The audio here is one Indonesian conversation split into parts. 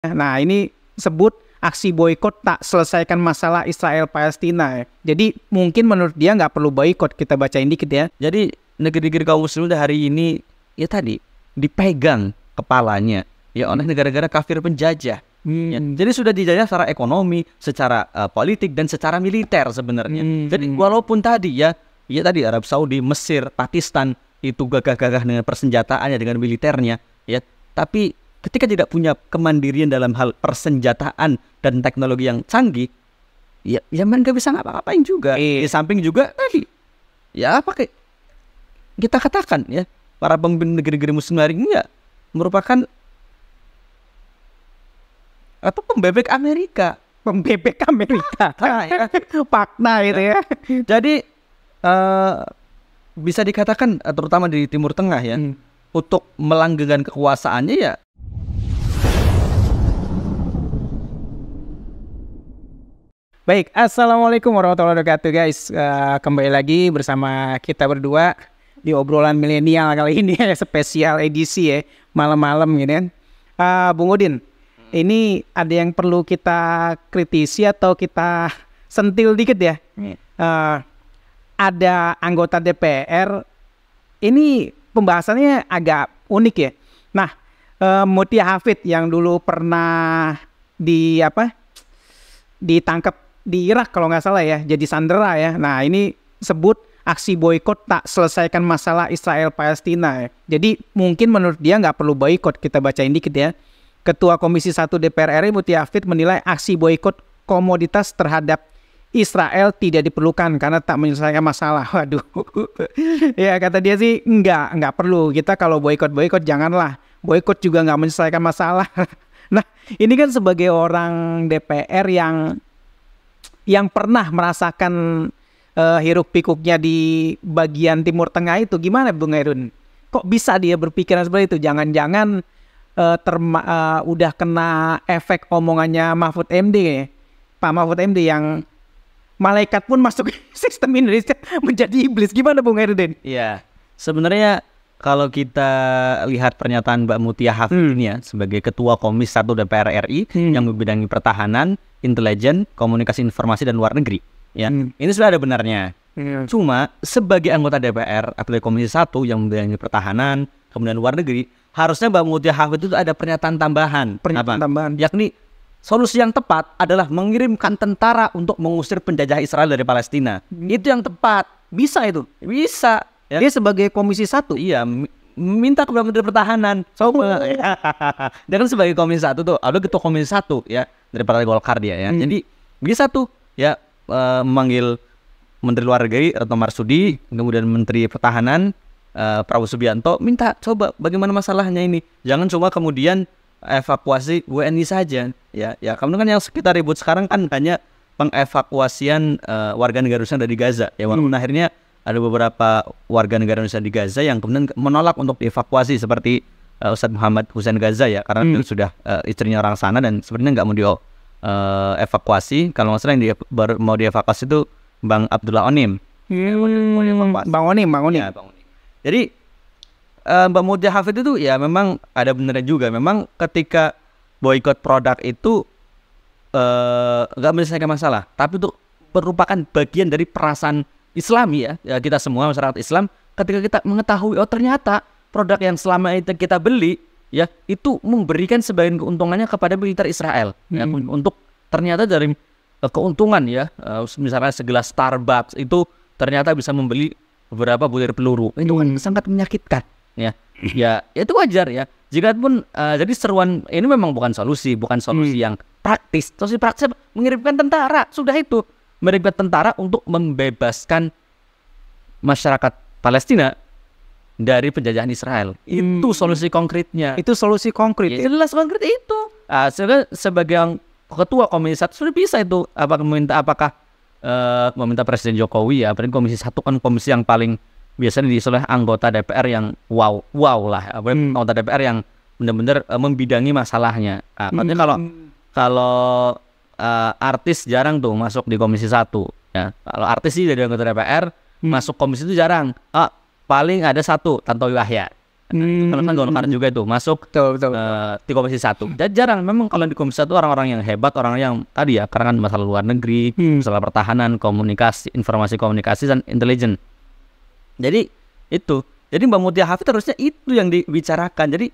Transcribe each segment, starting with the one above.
Nah, ini sebut aksi boykot tak selesaikan masalah Israel-Palestina ya. Jadi mungkin menurut dia nggak perlu boykot, kita bacain dikit ya. Jadi negeri-negeri kaum muslim hari ini ya tadi dipegang kepalanya ya oleh negara-negara kafir penjajah. Ya, jadi sudah dijajah secara ekonomi, secara politik dan secara militer sebenarnya. Jadi walaupun tadi ya tadi Arab Saudi, Mesir, Pakistan itu gagah-gagah dengan persenjataannya, dengan militernya ya, tapi ketika tidak punya kemandirian dalam hal persenjataan dan teknologi yang canggih, ya mereka bisa ngapa-ngapain juga. Di samping juga tadi, ya apa kayak kita katakan ya, para pemimpin negeri-negeri muslim hari ini ya merupakan atau pembebek Amerika. Fakta itu ya. Jadi bisa dikatakan terutama di Timur Tengah ya, untuk melanggengkan kekuasaannya ya. Baik, assalamualaikum warahmatullahi wabarakatuh guys. Kembali lagi bersama kita berdua di obrolan milenial kali ini ya, spesial edisi ya, malam-malam gitu kan. Bung Udin, ini ada yang perlu kita kritisi atau kita sentil dikit ya. Ada anggota DPR, ini pembahasannya agak unik ya. Nah, Mutia Hafid yang dulu pernah ditangkap di Irak kalau nggak salah ya, jadi sandera ya. Nah, ini sebut aksi boykot tak selesaikan masalah Israel-Palestina ya. Jadi mungkin menurut dia nggak perlu boykot, kita bacain dikit ya. Ketua Komisi 1 DPR RI Mutia Hafid menilai aksi boykot komoditas terhadap Israel tidak diperlukan karena tak menyelesaikan masalah. Waduh. Ya kata dia sih nggak perlu. Kita kalau boykot janganlah. Boykot juga nggak menyelesaikan masalah. Nah, ini kan sebagai orang DPR yang pernah merasakan hiruk pikuknya di bagian Timur Tengah itu, gimana Bung Herun? Kok bisa dia berpikiran seperti itu? Jangan-jangan udah kena efek omongannya Mahfud MD ya? Pak Mahfud MD yang malaikat pun masuk sistem Indonesia menjadi iblis. Gimana Bung Herudin? Iya, sebenarnya kalau kita lihat pernyataan Mbak Mutia Hafid ini ya, sebagai Ketua Komisi 1 DPR RI yang membidangi pertahanan, intelijen, komunikasi informasi dan luar negeri ya. Ini sudah ada benarnya. Cuma sebagai anggota DPR apalagi Komisi 1 yang membidangi pertahanan, kemudian luar negeri, harusnya Mbak Mutia Hafid itu ada pernyataan tambahan. Yakni solusi yang tepat adalah mengirimkan tentara untuk mengusir penjajah Israel dari Palestina. Itu yang tepat. Bisa itu. Bisa. Ya. Dia sebagai Komisi 1. Iya, minta kepada Menteri Pertahanan. Dia kan sebagai Komisi 1 tuh, ada Ketua Komisi 1 ya, dari Partai Golkar dia ya. Jadi bisa tuh ya memanggil Menteri Luar Negeri Retno Marsudi, kemudian Menteri Pertahanan Prabowo Subianto, minta coba bagaimana masalahnya ini. Jangan cuma kemudian evakuasi WNI saja ya. Ya, kamu kan yang kita ribut sekarang kan hanya pengevakuasian warga negara Indonesia dari Gaza ya. Walaupun akhirnya ada beberapa warga negara Indonesia di Gaza yang kemudian menolak untuk dievakuasi seperti Ustadz Muhammad Hussein Gaza ya, karena itu sudah istrinya orang sana dan sebenarnya nggak mau dievakuasi. Kalau nggak salah yang mau dievakuasi itu Bang Abdullah Onim. Bang Onim. Ya, Bang Onim. Jadi Mbak Mutia Hafid itu ya memang ada benernya juga. Memang ketika boykot produk itu nggak menyelesaikan masalah, tapi itu merupakan bagian dari perasaan Islami ya, kita semua masyarakat Islam, ketika kita mengetahui oh ternyata produk yang selama itu kita beli ya itu memberikan sebagian keuntungannya kepada militer Israel ya, untuk ternyata dari keuntungan ya, misalnya segelas Starbucks itu ternyata bisa membeli beberapa butir peluru, itu kan sangat menyakitkan ya. Ya itu wajar ya. Jika pun jadi seruan ini memang bukan solusi yang praktis. Solusi praktis mengirimkan tentara, sudah itu. Mengirimkan tentara untuk membebaskan masyarakat Palestina dari penjajahan Israel. Itu solusi konkretnya. Itu solusi konkret. Ya, jelas konkret itu. Sebagai ketua Komisi 1 sudah bisa itu apakah meminta Presiden Jokowi ya, apalagi Komisi 1 kan komisi yang paling biasanya diisi oleh anggota DPR yang wow lah, anggota DPR yang benar-benar membidangi masalahnya. Artinya kalau artis jarang tuh masuk di Komisi 1 ya. Kalau artis sih dari anggota DPR masuk komisi itu jarang. Paling ada satu, Tantowi Wahya. Kalau kan Golkar juga itu masuk Betul. di Komisi 1. Jarang memang kalau di Komisi 1 orang-orang yang hebat, orang yang tadi ya, karena kan masalah luar negeri, masalah pertahanan, komunikasi, informasi komunikasi dan intelijen. Jadi itu. Jadi Mbak Mutia Hafid harusnya itu yang dibicarakan. Jadi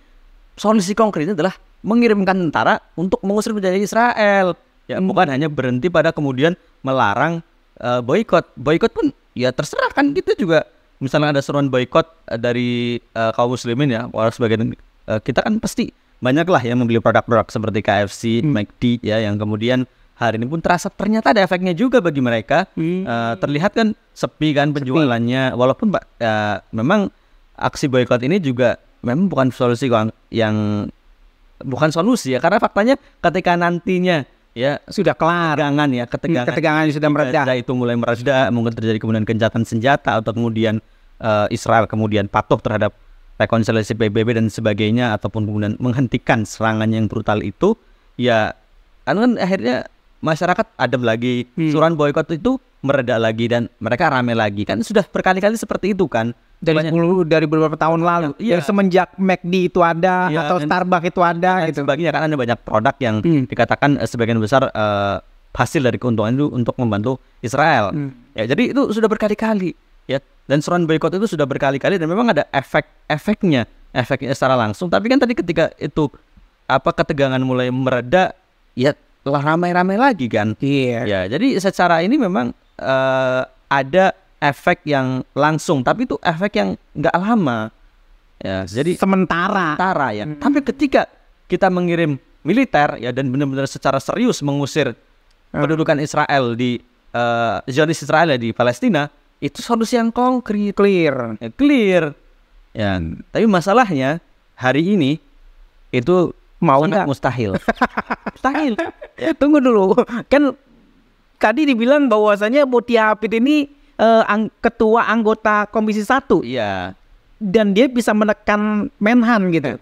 solusi konkretnya adalah mengirimkan tentara untuk mengusir penjajah Israel. Ya, bukan hanya berhenti pada kemudian melarang boikot. Boikot pun ya terserah kan, kita juga misalnya ada seruan boikot dari kaum muslimin ya, walau sebagian kita kan pasti banyak lah yang membeli produk-produk seperti KFC, McD ya, yang kemudian hari ini pun ternyata ada efeknya juga bagi mereka. Terlihat kan sepi kan penjualannya, walaupun memang aksi boikot ini juga memang bukan solusi yang bukan solusi ya, karena faktanya ketika nantinya ya sudah kelar. Ketegangan sudah mereda. Itu mulai mereda, mungkin terjadi kemudian gencatan senjata atau kemudian Israel kemudian patuh terhadap rekonsiliasi PBB dan sebagainya, ataupun kemudian menghentikan serangan yang brutal itu, ya kan akhirnya masyarakat adem lagi, suruhan boikot itu mereda lagi dan mereka rame lagi. Kan sudah berkali-kali seperti itu kan. Dari beberapa tahun lalu. Iya. Semenjak McD itu ada, atau Starbucks itu ada gitu. Sebagainya kan ada banyak produk yang dikatakan sebagian besar hasil dari keuntungan itu untuk membantu Israel. Ya, jadi itu sudah berkali-kali ya. Dan seruan boikot itu sudah berkali-kali dan memang ada efeknya secara langsung. Tapi kan tadi ketika itu ketegangan mulai mereda, ya telah ramai-ramai lagi kan. Iya. Ya, jadi secara ini memang ada efek yang langsung, tapi itu efek yang nggak lama. Ya, jadi sementara ya. Tapi ketika kita mengirim militer ya dan benar-benar secara serius mengusir pendudukan Israel di Zionis Israel di Palestina, itu solusi yang konkret, clear. Ya, tapi masalahnya hari ini itu mau sangat mustahil. Mustahil. Ya, tunggu dulu. Kan tadi dibilang bahwasanya Mutia Hafid ini ketua anggota Komisi 1. Iya. Dan dia bisa menekan Menhan gitu.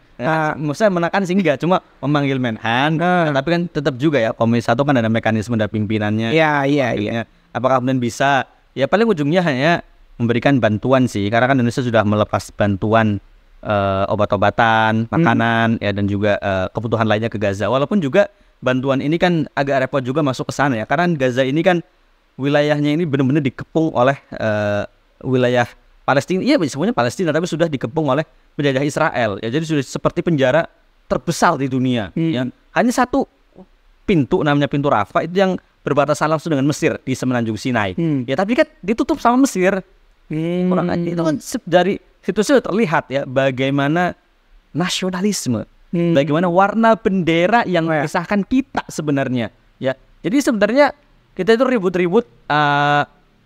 Maksudnya menekan sih enggak, cuma memanggil Menhan. Tapi kan tetap juga ya, Komisi 1 kan ada mekanisme dari pimpinannya. Iya. Apakah kemudian bisa? Ya paling ujungnya hanya memberikan bantuan sih, karena kan Indonesia sudah melepas bantuan obat-obatan, makanan ya, dan juga kebutuhan lainnya ke Gaza. Walaupun juga bantuan ini kan agak repot juga masuk ke sana ya, karena Gaza ini kan wilayahnya ini benar-benar dikepung oleh wilayah Palestina. Iya, semuanya Palestina, tapi sudah dikepung oleh penjajah Israel. Ya, jadi sudah seperti penjara terbesar di dunia. Ya. Hanya satu pintu, namanya pintu Rafah, itu yang berbatasan langsung dengan Mesir di semenanjung Sinai. Ya, tapi kan ditutup sama Mesir. Kurang aja. Itu kan dari situ sudah terlihat ya bagaimana nasionalisme, bagaimana warna bendera yang memisahkan kita sebenarnya. Ya, jadi sebenarnya kita itu ribut-ribut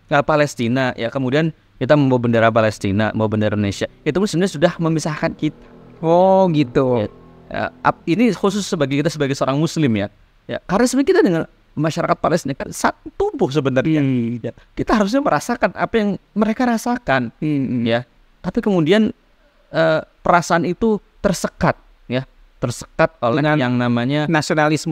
Palestina ya, kemudian kita membawa bendera Palestina, membawa bendera Indonesia, itu sebenarnya sudah memisahkan kita. Oh gitu. Ya, ini khusus sebagai seorang Muslim ya. Ya, karena sebenarnya kita dengan masyarakat Palestina kan satu tubuh sebenarnya. Ya, kita harusnya merasakan apa yang mereka rasakan. Ya, tapi kemudian perasaan itu tersekat oleh yang namanya nasionalisme,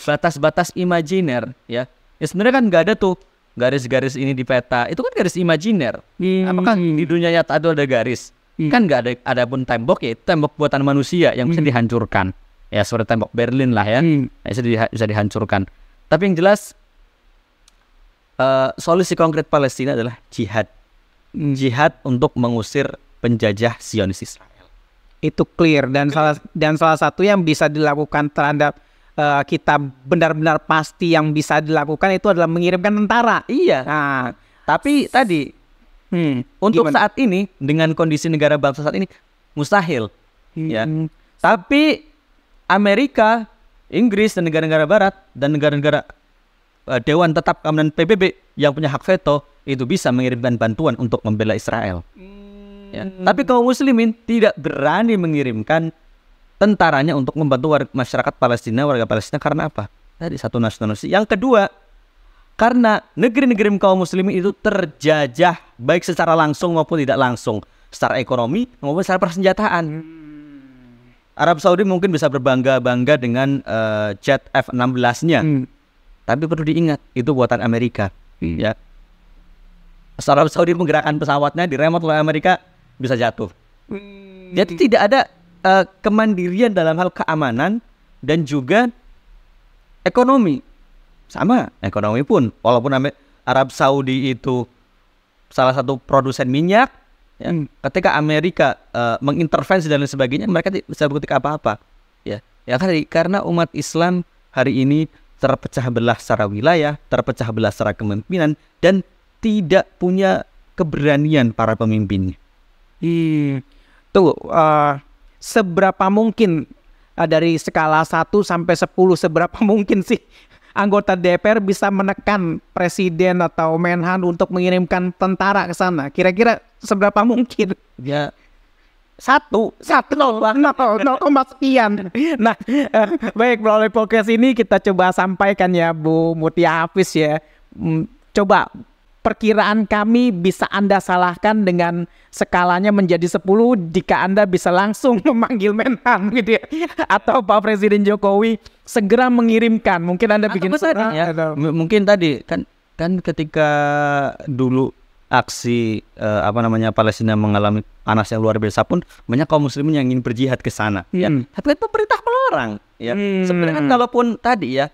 batas-batas imajiner ya. Ya sebenarnya kan nggak ada tuh garis-garis ini di peta, itu kan garis imajiner. Apakah di dunia nyata ada garis? Kan nggak ada pun tembok, ya tembok buatan manusia yang bisa dihancurkan. Ya seperti tembok Berlin lah ya, bisa dihancurkan. Tapi yang jelas solusi konkret Palestina adalah jihad. Jihad untuk mengusir penjajah Zionis Israel. Itu clear dan salah satu yang bisa dilakukan terhadap kita benar-benar pasti yang bisa dilakukan itu adalah mengirimkan tentara. Iya. Nah, tapi tadi untuk gimana? saat ini dengan kondisi negara bangsa saat ini mustahil. Ya. Tapi Amerika, Inggris dan negara-negara Barat dan negara-negara Dewan Tetap Keamanan PBB yang punya hak veto itu bisa mengirimkan bantuan untuk membela Israel. Ya. Tapi kaum muslimin tidak berani mengirimkan tentaranya untuk membantu masyarakat Palestina, warga Palestina, karena apa? Tadi satu nasionalisme. Yang kedua, karena negeri-negeri kaum muslimin itu terjajah baik secara langsung maupun tidak langsung, secara ekonomi maupun secara persenjataan. Arab Saudi mungkin bisa berbangga-bangga dengan jet F-16-nya. Tapi perlu diingat, itu buatan Amerika. Ya. Arab Saudi menggerakkan pesawatnya, diremot oleh Amerika, bisa jatuh. Jadi tidak ada kemandirian dalam hal keamanan dan juga ekonomi. Sama ekonomi pun, walaupun Arab Saudi itu salah satu produsen minyak, ya, ketika Amerika mengintervensi dan lain sebagainya, mereka tidak bisa berkutik apa-apa. Ya karena umat Islam hari ini terpecah belah secara wilayah, terpecah belah secara kepemimpinan, dan tidak punya keberanian para pemimpinnya. Tuh, seberapa mungkin dari skala 1 sampai 10, seberapa mungkin sih anggota DPR bisa menekan presiden atau Menhan untuk mengirimkan tentara ke sana? Kira-kira seberapa mungkin? Ya, 1 sekian. Nah, baik, melalui podcast ini kita coba sampaikan ya Bu Mutia Hafiz ya. Coba perkiraan kami bisa Anda salahkan dengan skalanya menjadi 10 jika Anda bisa langsung memanggil Menhan gitu ya. Atau Pak Presiden Jokowi segera mengirimkan. Mungkin Anda bikin surat ya. Mungkin tadi kan ketika dulu aksi Palestina mengalami panas yang luar biasa pun banyak kaum muslimin yang ingin berjihad ke sana. Ya. Tapi kan pemerintah melarang. Ya. Sebenarnya kan kalaupun tadi ya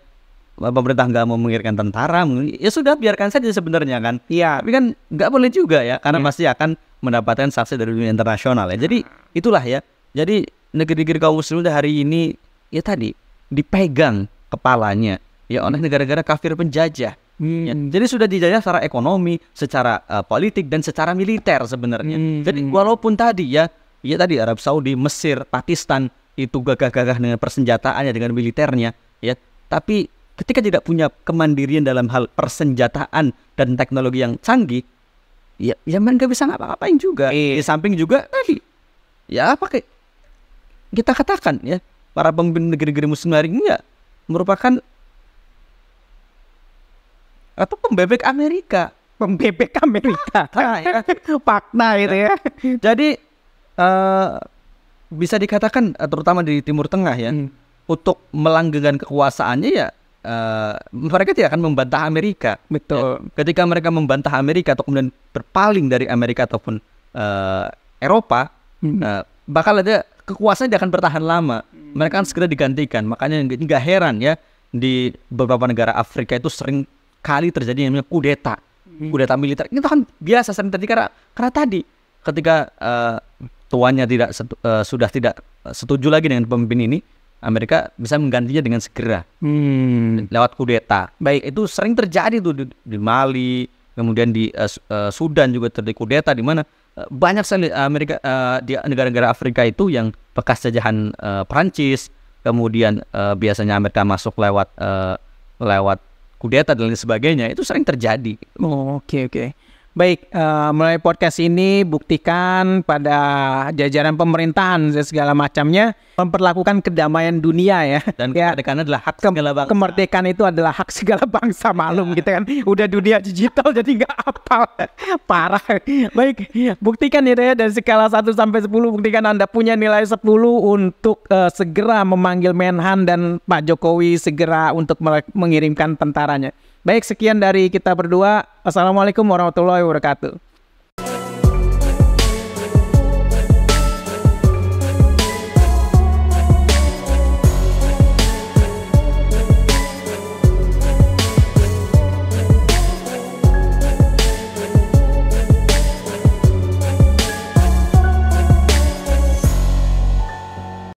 pemerintah nggak mau mengirimkan tentara, ya sudah biarkan saja sebenarnya kan. Iya. Tapi kan nggak boleh juga ya, karena pasti akan mendapatkan sanksi dari dunia internasional ya. Jadi itulah ya. Jadi negeri-negeri kaum muslimin hari ini ya tadi dipegang kepalanya ya oleh negara-negara kafir penjajah. Ya, jadi sudah dijajah secara ekonomi, secara politik dan secara militer sebenarnya. Jadi walaupun tadi ya tadi Arab Saudi, Mesir, Pakistan itu gagah-gagah dengan persenjataannya, dengan militernya, ya, tapi ketika tidak punya kemandirian dalam hal persenjataan dan teknologi yang canggih, ya mereka bisa ngapa-ngapain juga. Di samping juga tadi, ya apa kayak kita katakan ya, para pemimpin negeri-negeri muslim hari ini ya merupakan atau pembebek Amerika. Fakta itu ya. Jadi bisa dikatakan terutama di Timur Tengah ya, untuk melanggengkan kekuasaannya ya mereka tidak akan membantah Amerika. Betul. Ya, ketika mereka membantah Amerika atau kemudian berpaling dari Amerika ataupun Eropa, bakal ada kekuasaan tidak akan bertahan lama. Mereka akan segera digantikan. Makanya nggak heran ya di beberapa negara Afrika itu sering kali terjadi yang namanya kudeta militer. Itu kan biasa sering terjadi karena tadi ketika tuannya sudah tidak setuju lagi dengan pemimpin ini, Amerika bisa menggantinya dengan segera lewat kudeta. Baik, itu sering terjadi tuh di Mali, kemudian di Sudan juga terjadi kudeta, di mana banyak sekali di negara-negara Afrika itu yang bekas jajahan Prancis, kemudian biasanya Amerika masuk lewat kudeta dan lain sebagainya, itu sering terjadi. Oke. Baik, melalui podcast ini buktikan pada jajaran pemerintahan dan segala macamnya memperlakukan kedamaian dunia ya. Dan kemerdekaan adalah hak segala bangsa. Kemerdekaan itu adalah hak segala bangsa, maklum gitu kan. Udah dunia digital jadi nggak hafal. Parah. Baik, buktikan itu ya dari skala 1 sampai 10, buktikan Anda punya nilai 10 untuk segera memanggil Menhan dan Pak Jokowi segera untuk mengirimkan tentaranya. Baik, sekian dari kita berdua. Assalamualaikum warahmatullahi wabarakatuh.